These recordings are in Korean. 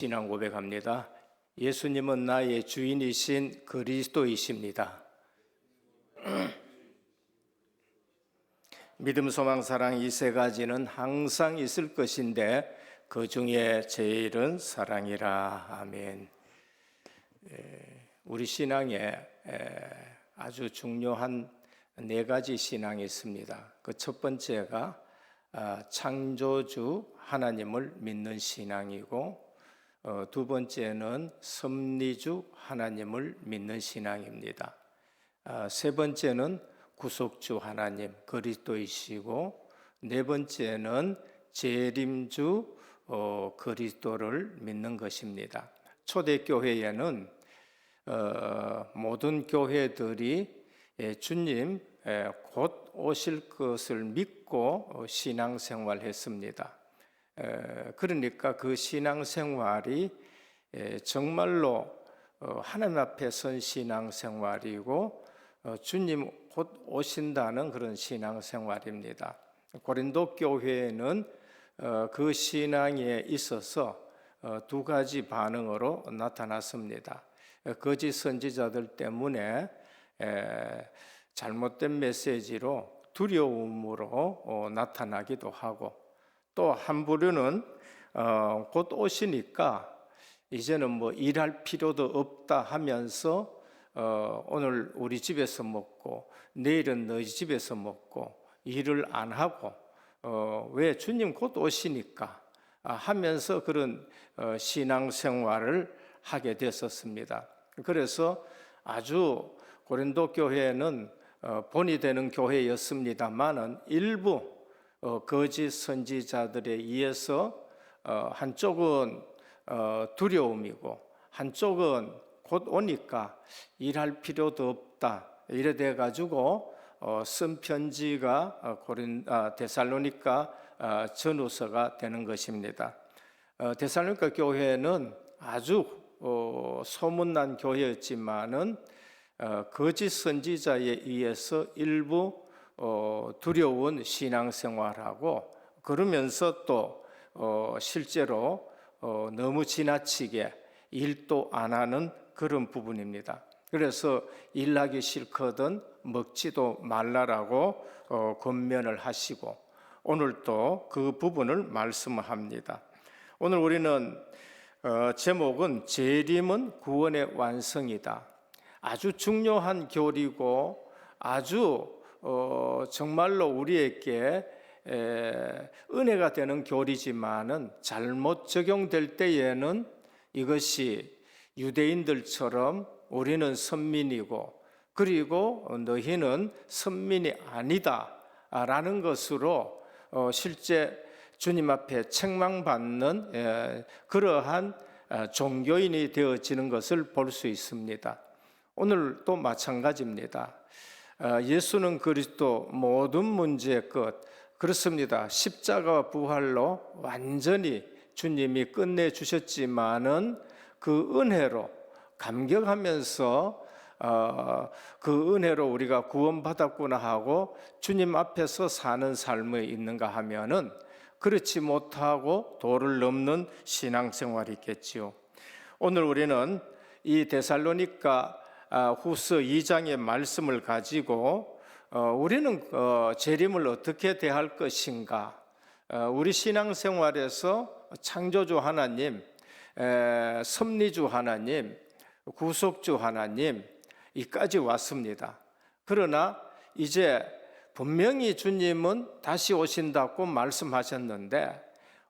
신앙 고백합니다. 예수님은 나의 주인이신 그리스도이십니다. 믿음, 소망, 사랑 이 세 가지는 항상 있을 것인데 그 중에 제일은 사랑이라. 아멘. 우리 신앙에 아주 중요한 네 가지 신앙이 있습니다. 그 첫 번째가 창조주 하나님을 믿는 신앙이고, 두 번째는 섭리주 하나님을 믿는 신앙입니다. 세 번째는 구속주 하나님 그리스도이시고, 네 번째는 재림주 그리스도를 믿는 것입니다. 초대교회에는 모든 교회들이 주님 곧 오실 것을 믿고 신앙생활했습니다. 그러니까 그 신앙생활이 정말로 하나님 앞에 선 신앙생활이고 주님 곧 오신다는 그런 신앙생활입니다. 고린도 교회는 그 신앙에 있어서 두 가지 반응으로 나타났습니다. 거짓 선지자들 때문에 잘못된 메시지로 두려움으로 나타나기도 하고, 또 한 부류는 곧 오시니까 이제는 뭐 일할 필요도 없다 하면서 오늘 우리 집에서 먹고 내일은 너희 집에서 먹고 일을 안 하고 왜 주님 곧 오시니까 하면서 그런 신앙생활을 하게 됐었습니다. 그래서 아주 고린도 교회는 본이 되는 교회였습니다만은 일부 거짓 선지자들에 의해서 한쪽은 두려움이고 한쪽은 곧 오니까 일할 필요도 없다 이래 돼 가지고 쓴 편지가 데살로니가 전후서가 되는 것입니다. 데살로니가 교회는 아주 소문난 교회였지만은 거짓 선지자에 의해서 일부 두려운 신앙생활하고, 그러면서 또 실제로 너무 지나치게 일도 안 하는 그런 부분입니다. 그래서 일하기 싫거든 먹지도 말라라고 권면을 하시고, 오늘 또 그 부분을 말씀합니다. 오늘 우리는 제목은 재림은 구원의 완성이다. 아주 중요한 교리고 아주 정말로 우리에게 은혜가 되는 교리지만은 잘못 적용될 때에는 이것이 유대인들처럼 우리는 선민이고 그리고 너희는 선민이 아니다 라는 것으로 실제 주님 앞에 책망받는 그러한 종교인이 되어지는 것을 볼 수 있습니다. 오늘도 마찬가지입니다. 예수는 그리스도 모든 문제의 끝, 그렇습니다. 십자가와 부활로 완전히 주님이 끝내주셨지만은 그 은혜로 감격하면서 그 은혜로 우리가 구원받았구나 하고 주님 앞에서 사는 삶이 있는가 하면은 그렇지 못하고 도를 넘는 신앙생활이 있겠지요. 오늘 우리는 이 데살로니가 후서 2장의 말씀을 가지고 우리는 재림을 어떻게 대할 것인가, 우리 신앙생활에서 창조주 하나님, 섭리주 하나님, 구속주 하나님 이까지 왔습니다. 그러나 이제 분명히 주님은 다시 오신다고 말씀하셨는데,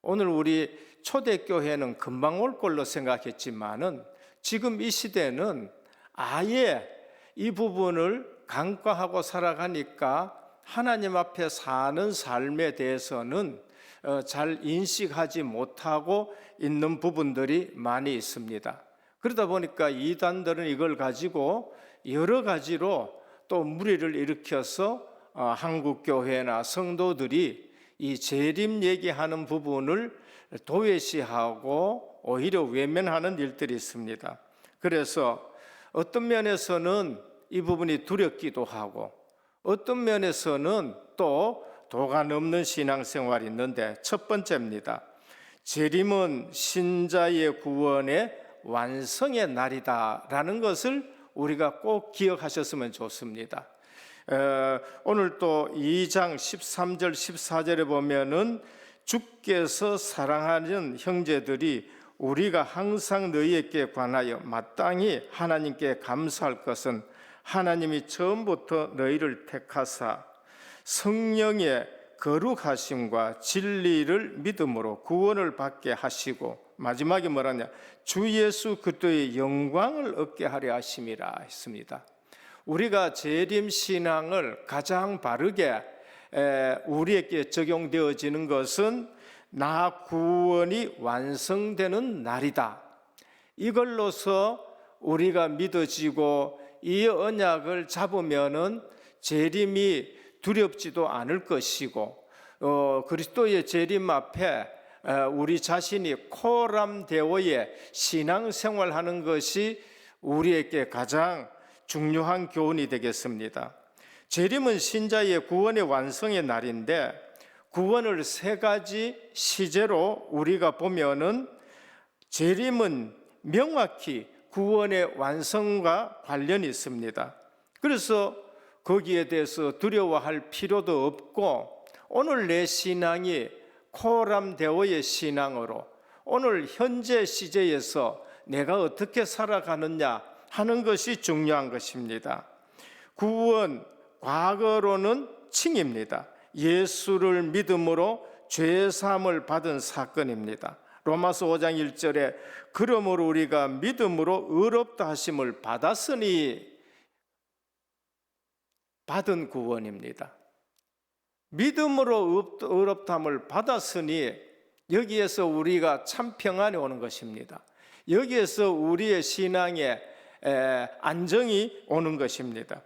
오늘 우리 초대교회는 금방 올 걸로 생각했지만은 지금 이 시대는 아예 이 부분을 간과하고 살아가니까 하나님 앞에 사는 삶에 대해서는 잘 인식하지 못하고 있는 부분들이 많이 있습니다. 그러다 보니까 이단들은 이걸 가지고 여러 가지로 또 무리를 일으켜서 한국교회나 성도들이 이 재림 얘기하는 부분을 도외시하고 오히려 외면하는 일들이 있습니다. 그래서 어떤 면에서는 이 부분이 두렵기도 하고 어떤 면에서는 또 도가 넘는 신앙생활이 있는데, 첫 번째입니다. 재림은 신자의 구원의 완성의 날이다라는 것을 우리가 꼭 기억하셨으면 좋습니다. 오늘 또 2장 13절 14절에 보면은 주께서 사랑하는 형제들이 우리가 항상 너희에게 관하여 마땅히 하나님께 감사할 것은 하나님이 처음부터 너희를 택하사 성령의 거룩하심과 진리를 믿음으로 구원을 받게 하시고, 마지막에 뭐라냐, 주 예수 그리스도의 영광을 얻게 하려 하심이라 했습니다. 우리가 재림 신앙을 가장 바르게 우리에게 적용되어지는 것은 나 구원이 완성되는 날이다. 이걸로서 우리가 믿어지고 이 언약을 잡으면은 재림이 두렵지도 않을 것이고, 그리스도의 재림 앞에 우리 자신이 코람되어의 신앙생활하는 것이 우리에게 가장 중요한 교훈이 되겠습니다. 재림은 신자의 구원의 완성의 날인데, 구원을 세 가지 시제로 우리가 보면은 재림은 명확히 구원의 완성과 관련이 있습니다. 그래서 거기에 대해서 두려워할 필요도 없고, 오늘 내 신앙이 코람데오의 신앙으로 오늘 현재 시제에서 내가 어떻게 살아가느냐 하는 것이 중요한 것입니다. 구원, 과거로는 칭입니다. 예수를 믿음으로 죄사함을 받은 사건입니다. 로마서 5장 1절에 그러므로 우리가 믿음으로 의롭다 하심을 받았으니 받은 구원입니다. 믿음으로 의롭다함을 받았으니 여기에서 우리가 참 평안이 오는 것입니다. 여기에서 우리의 신앙에 안정이 오는 것입니다.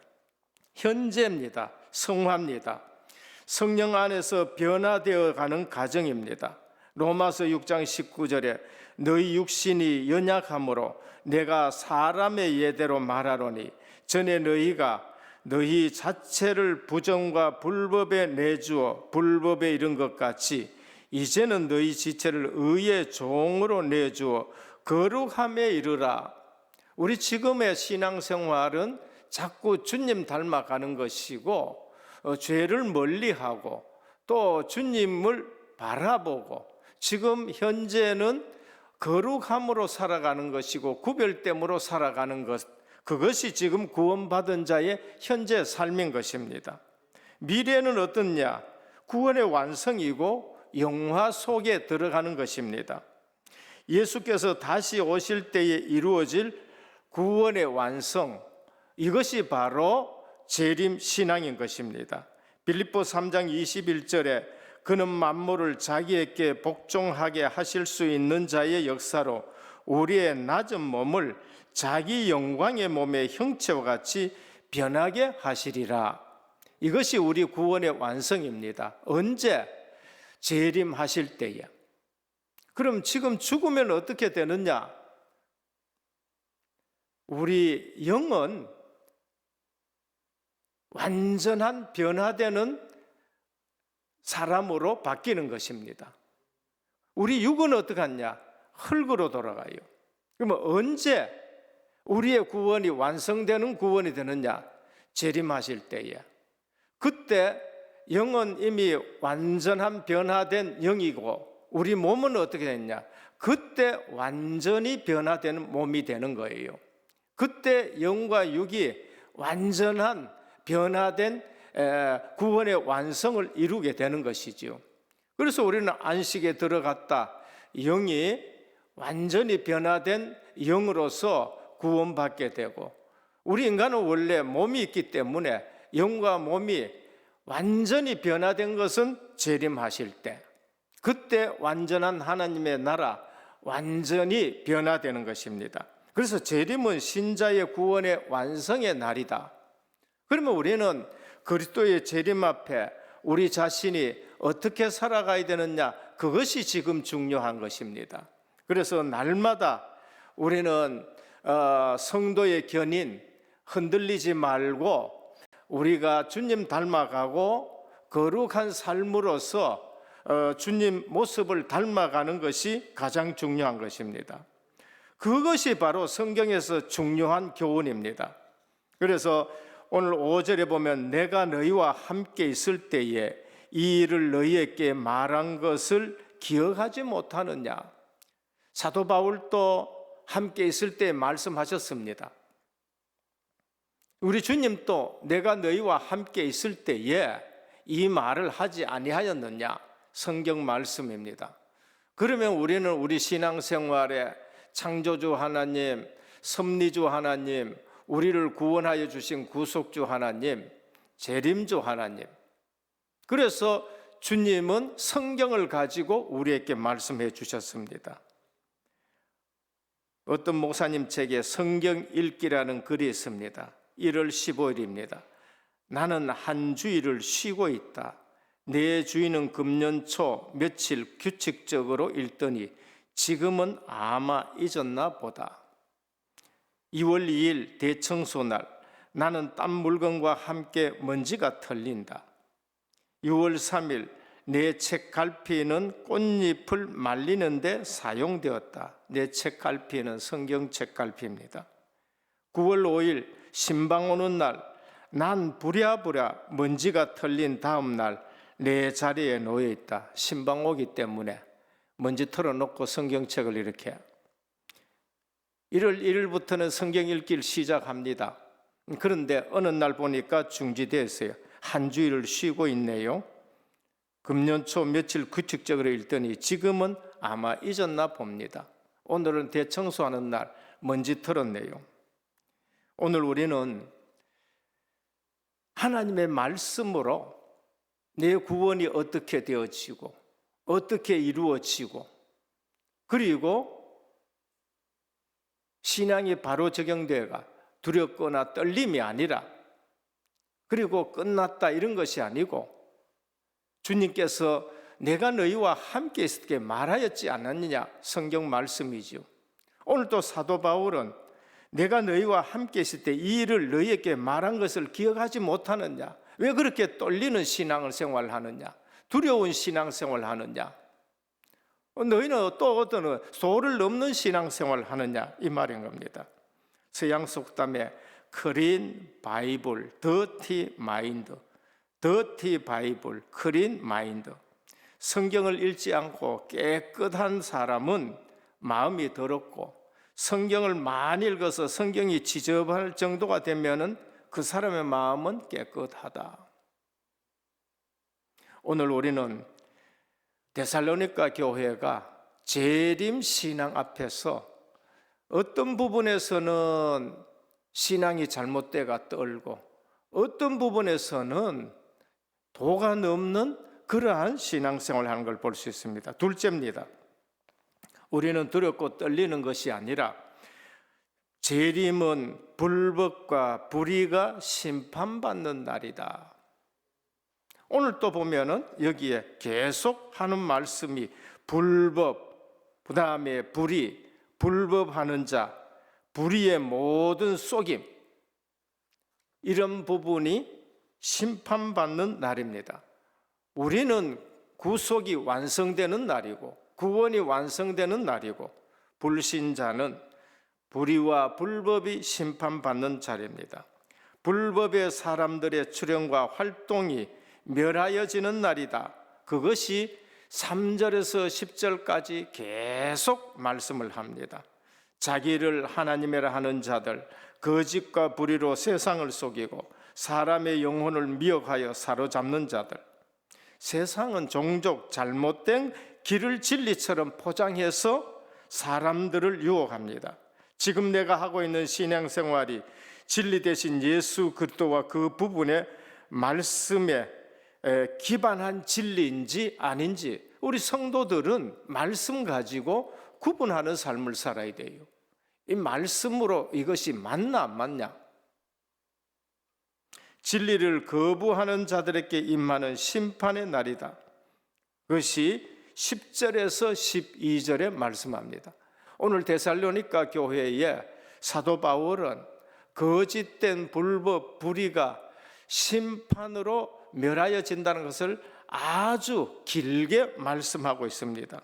현재입니다. 성화입니다. 성령 안에서 변화되어 가는 과정입니다. 로마서 6장 19절에 너희 육신이 연약함으로 내가 사람의 예대로 말하노니 전에 너희가 너희 자체를 부정과 불법에 내주어 불법에 이른 것 같이 이제는 너희 지체를 의의 종으로 내주어 거룩함에 이르라. 우리 지금의 신앙생활은 자꾸 주님 닮아가는 것이고, 죄를 멀리하고 또 주님을 바라보고, 지금 현재는 거룩함으로 살아가는 것이고 구별됨으로 살아가는 것, 그것이 지금 구원받은 자의 현재 삶인 것입니다. 미래는 어떻냐? 구원의 완성이고 영화 속에 들어가는 것입니다. 예수께서 다시 오실 때에 이루어질 구원의 완성, 이것이 바로 재림 신앙인 것입니다. 빌립보 3장 21절에 그는 만물을 자기에게 복종하게 하실 수 있는 자의 역사로 우리의 낮은 몸을 자기 영광의 몸의 형체와 같이 변하게 하시리라. 이것이 우리 구원의 완성입니다. 언제? 재림하실 때에. 그럼 지금 죽으면 어떻게 되느냐? 우리 영은 완전한 변화되는 사람으로 바뀌는 것입니다. 우리 육은 어떡하냐? 흙으로 돌아가요. 그러면 언제 우리의 구원이 완성되는 구원이 되느냐? 재림하실 때에. 그때 영은 이미 완전한 변화된 영이고 우리 몸은 어떻게 됐냐? 그때 완전히 변화되는 몸이 되는 거예요. 그때 영과 육이 완전한 변화된 구원의 완성을 이루게 되는 것이지요. 그래서 우리는 안식에 들어갔다 영이 완전히 변화된 영으로서 구원받게 되고, 우리 인간은 원래 몸이 있기 때문에 영과 몸이 완전히 변화된 것은 재림하실 때, 그때 완전한 하나님의 나라 완전히 변화되는 것입니다. 그래서 재림은 신자의 구원의 완성의 날이다. 그러면 우리는 그리스도의 재림 앞에 우리 자신이 어떻게 살아가야 되느냐, 그것이 지금 중요한 것입니다. 그래서 날마다 우리는 성도의 견인 흔들리지 말고 우리가 주님 닮아가고 거룩한 삶으로서 주님 모습을 닮아가는 것이 가장 중요한 것입니다. 그것이 바로 성경에서 중요한 교훈입니다. 그래서 오늘 5절에 보면 내가 너희와 함께 있을 때에 이 일을 너희에게 말한 것을 기억하지 못하느냐. 사도 바울도 함께 있을 때 말씀하셨습니다. 우리 주님도 내가 너희와 함께 있을 때에 이 말을 하지 아니하였느냐. 성경 말씀입니다. 그러면 우리는 우리 신앙생활에 창조주 하나님, 섭리주 하나님, 우리를 구원하여 주신 구속주 하나님, 재림주 하나님, 그래서 주님은 성경을 가지고 우리에게 말씀해 주셨습니다. 어떤 목사님 책에 성경 읽기라는 글이 있습니다. 1월 15일입니다. 나는 한 주일을 쉬고 있다. 내 주인은 금년 초 며칠 규칙적으로 읽더니 지금은 아마 잊었나 보다. 2월 2일 대청소날, 나는 딴 물건과 함께 먼지가 털린다. 6월 3일 내 책갈피는 꽃잎을 말리는데 사용되었다. 내 책갈피는 성경 책갈피입니다. 9월 5일 신방 오는 날, 난 부랴부랴 먼지가 털린 다음 날 내 자리에 놓여 있다. 신방 오기 때문에 먼지 털어놓고 성경책을 이렇게 1월 1일부터는 성경 읽기를 시작합니다. 그런데 어느 날 보니까 중지됐어요. 한 주일을 쉬고 있네요. 금년 초 며칠 규칙적으로 읽더니 지금은 아마 잊었나 봅니다. 오늘은 대청소하는 날 먼지 털었네요. 오늘 우리는 하나님의 말씀으로 내 구원이 어떻게 되어지고 어떻게 이루어지고 그리고 신앙이 바로 적용되어가 두렵거나 떨림이 아니라 그리고 끝났다 이런 것이 아니고 주님께서 내가 너희와 함께 있을게 말하였지 않았느냐 성경 말씀이죠. 오늘 또 사도 바울은 내가 너희와 함께 있을 때 이 일을 너희에게 말한 것을 기억하지 못하느냐. 왜 그렇게 떨리는 신앙을 생활하느냐, 두려운 신앙생활을 하느냐, 너희는 또 어떤 소를 넘는 신앙생활을 하느냐 이 말인 겁니다. 서양 속담에 클린 바이블, 더티 마인드, 더티 바이블, 클린 마인드. 성경을 읽지 않고 깨끗한 사람은 마음이 더럽고 성경을 많이 읽어서 성경이 지저분할 정도가 되면은 그 사람의 마음은 깨끗하다. 오늘 우리는 데살로니가 교회가 재림 신앙 앞에서 어떤 부분에서는 신앙이 잘못돼가 떨고 어떤 부분에서는 도가 넘는 그러한 신앙생활을 하는 걸 볼 수 있습니다. 둘째입니다. 우리는 두렵고 떨리는 것이 아니라 재림은 불법과 불의가 심판받는 날이다. 오늘 또 보면은 여기에 계속 하는 말씀이 불법, 그 다음에 불의, 불법하는 자, 불의의 모든 속임, 이런 부분이 심판받는 날입니다. 우리는 구속이 완성되는 날이고 구원이 완성되는 날이고 불신자는 불의와 불법이 심판받는 자리입니다. 불법의 사람들의 출현과 활동이 멸하여지는 날이다. 그것이 3절에서 10절까지 계속 말씀을 합니다. 자기를 하나님이라 하는 자들, 거짓과 불의로 세상을 속이고 사람의 영혼을 미혹하여 사로잡는 자들. 세상은 종종 잘못된 길을 진리처럼 포장해서 사람들을 유혹합니다. 지금 내가 하고 있는 신앙생활이 진리 대신 예수 그리스도와 그 부분의 말씀에 기반한 진리인지 아닌지 우리 성도들은 말씀 가지고 구분하는 삶을 살아야 돼요. 이 말씀으로 이것이 맞나 안 맞냐? 진리를 거부하는 자들에게 임하는 심판의 날이다. 그것이 10절에서 12절에 말씀합니다. 오늘 데살로니가 교회에 사도 바울은 거짓된 불법, 불의가 심판으로 멸하여진다는 것을 아주 길게 말씀하고 있습니다.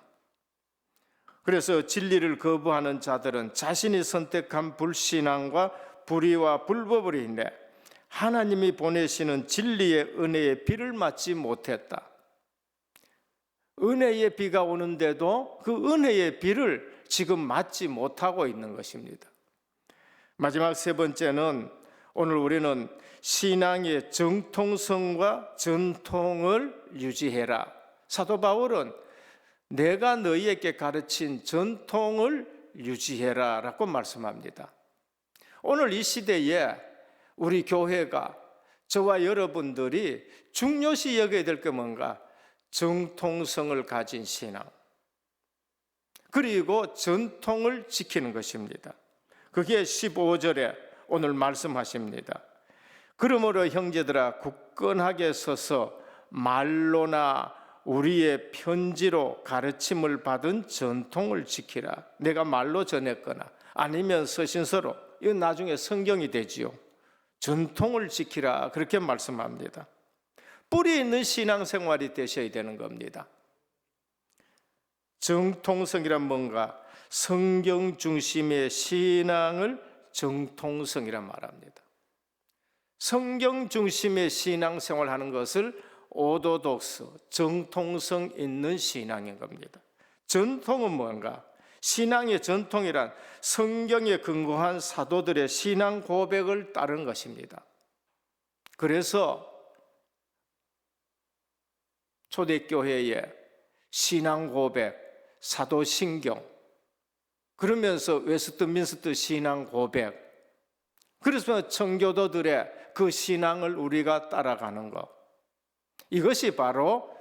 그래서 진리를 거부하는 자들은 자신이 선택한 불신앙과 불의와 불법으로 인해 하나님이 보내시는 진리의 은혜의 비를 맞지 못했다. 은혜의 비가 오는데도 그 은혜의 비를 지금 맞지 못하고 있는 것입니다. 마지막 세 번째는 오늘 우리는 신앙의 정통성과 전통을 유지해라. 사도 바울은 내가 너희에게 가르친 전통을 유지해라 라고 말씀합니다. 오늘 이 시대에 우리 교회가 저와 여러분들이 중요시 여겨야 될 게 뭔가? 정통성을 가진 신앙, 그리고 전통을 지키는 것입니다. 그게 15절에 오늘 말씀하십니다. 그러므로 형제들아 굳건하게 서서 말로나 우리의 편지로 가르침을 받은 전통을 지키라. 내가 말로 전했거나 아니면 서신서로, 이건 나중에 성경이 되지요. 전통을 지키라 그렇게 말씀합니다. 뿌리 있는 신앙생활이 되셔야 되는 겁니다. 정통성이란 뭔가? 성경 중심의 신앙을 정통성이란 말합니다. 성경 중심의 신앙생활 하는 것을 오도독스, 정통성 있는 신앙인 겁니다. 전통은 뭔가? 신앙의 전통이란 성경에 근거한 사도들의 신앙 고백을 따른 것입니다. 그래서 초대교회의 신앙 고백, 사도신경, 그러면서 웨스트민스터 신앙 고백, 그래서 청교도들의 그 신앙을 우리가 따라가는 것, 이것이 바로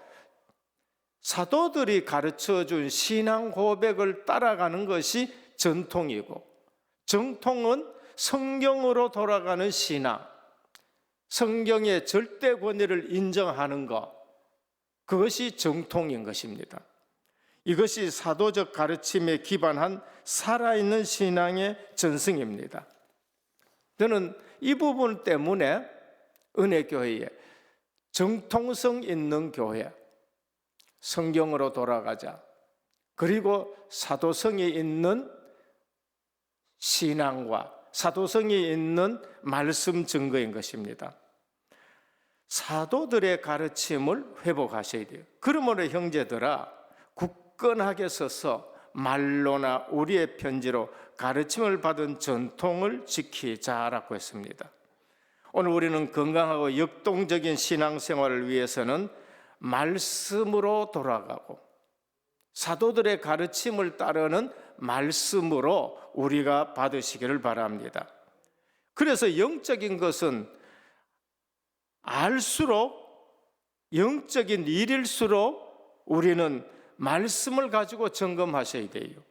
사도들이 가르쳐준 신앙 고백을 따라가는 것이 전통이고, 정통은 성경으로 돌아가는 신앙, 성경의 절대 권위를 인정하는 것, 그것이 정통인 것입니다. 이것이 사도적 가르침에 기반한 살아있는 신앙의 전승입니다. 저는 이 부분 때문에 은혜교회에 정통성 있는 교회, 성경으로 돌아가자, 그리고 사도성이 있는 신앙과 사도성이 있는 말씀 증거인 것입니다. 사도들의 가르침을 회복하셔야 돼요. 그러므로 형제들아 굳건하게 서서 말로나 우리의 편지로 가르침을 받은 전통을 지키자라고 했습니다. 오늘 우리는 건강하고 역동적인 신앙생활을 위해서는 말씀으로 돌아가고 사도들의 가르침을 따르는 말씀으로 우리가 받으시기를 바랍니다. 그래서 영적인 것은 알수록, 영적인 일일수록 우리는 말씀을 가지고 점검하셔야 돼요.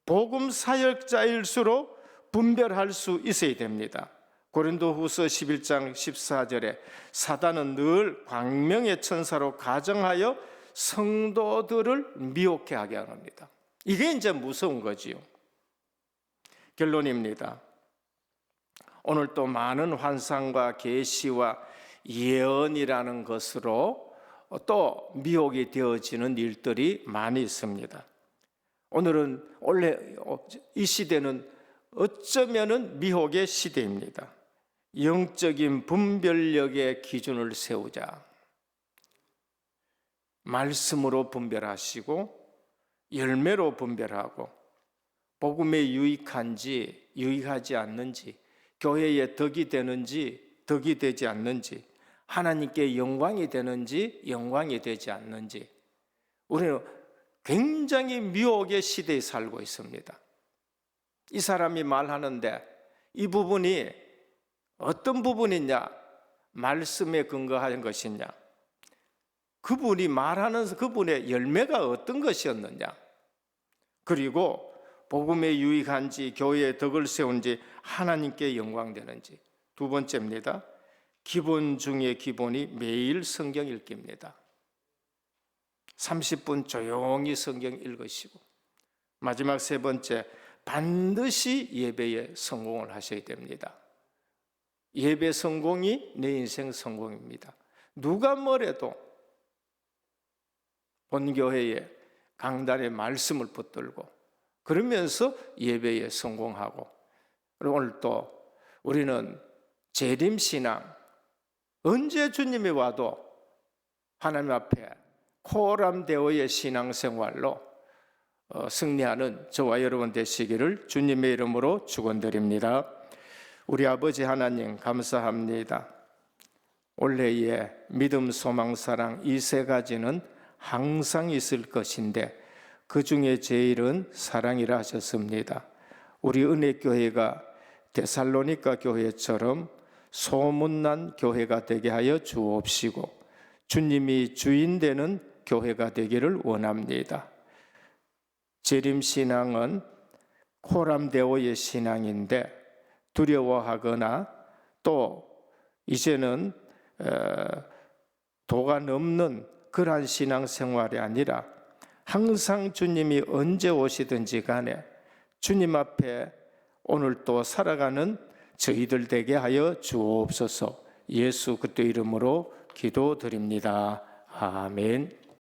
복음 사역자일수록 분별할 수 있어야 됩니다. 고린도후서 11장 14절에 사단은 늘 광명의 천사로 가정하여 성도들을 미혹해 하게 합니다. 이게 이제 무서운 거지요. 결론입니다. 오늘 또 많은 환상과 계시와 예언이라는 것으로 또 미혹이 되어지는 일들이 많이 있습니다. 오늘은 원래 이 시대는 어쩌면은 미혹의 시대입니다. 영적인 분별력의 기준을 세우자. 말씀으로 분별하시고 열매로 분별하고 복음에 유익한지 유익하지 않는지, 교회에 덕이 되는지 덕이 되지 않는지, 하나님께 영광이 되는지 영광이 되지 않는지, 우리는 굉장히 미혹의 시대에 살고 있습니다. 이 사람이 말하는데 이 부분이 어떤 부분이냐, 말씀에 근거한 것이냐, 그분이 말하는 그분의 열매가 어떤 것이었느냐, 그리고 복음에 유익한지 교회에 덕을 세운지 하나님께 영광되는지. 두 번째입니다. 기본 중에 기본이 매일 성경 읽기입니다. 30분 조용히 성경 읽으시고, 마지막 세 번째, 반드시 예배에 성공을 하셔야 됩니다. 예배 성공이 내 인생 성공입니다. 누가 뭐래도 본교회에 강단에 말씀을 붙들고 그러면서 예배에 성공하고, 그리고 오늘 또 우리는 재림신앙, 언제 주님이 와도 하나님 앞에 코람되어의 신앙생활로 승리하는 저와 여러분 되시기를 주님의 이름으로 축원드립니다. 우리 아버지 하나님 감사합니다. 올해의 믿음, 소망, 사랑 이 세 가지는 항상 있을 것인데 그 중에 제일은 사랑이라 하셨습니다. 우리 은혜교회가 데살로니가 교회처럼 소문난 교회가 되게 하여 주옵시고 주님이 주인 되는 교회가 되기를 원합니다. 재림신앙은 코람데오의 신앙인데 두려워하거나 또 이제는 도가 넘는 그러한 신앙생활이 아니라 항상 주님이 언제 오시든지 간에 주님 앞에 오늘 또 살아가는 저희들 되게 하여 주옵소서. 예수 그리스도 이름으로 기도드립니다. 아멘.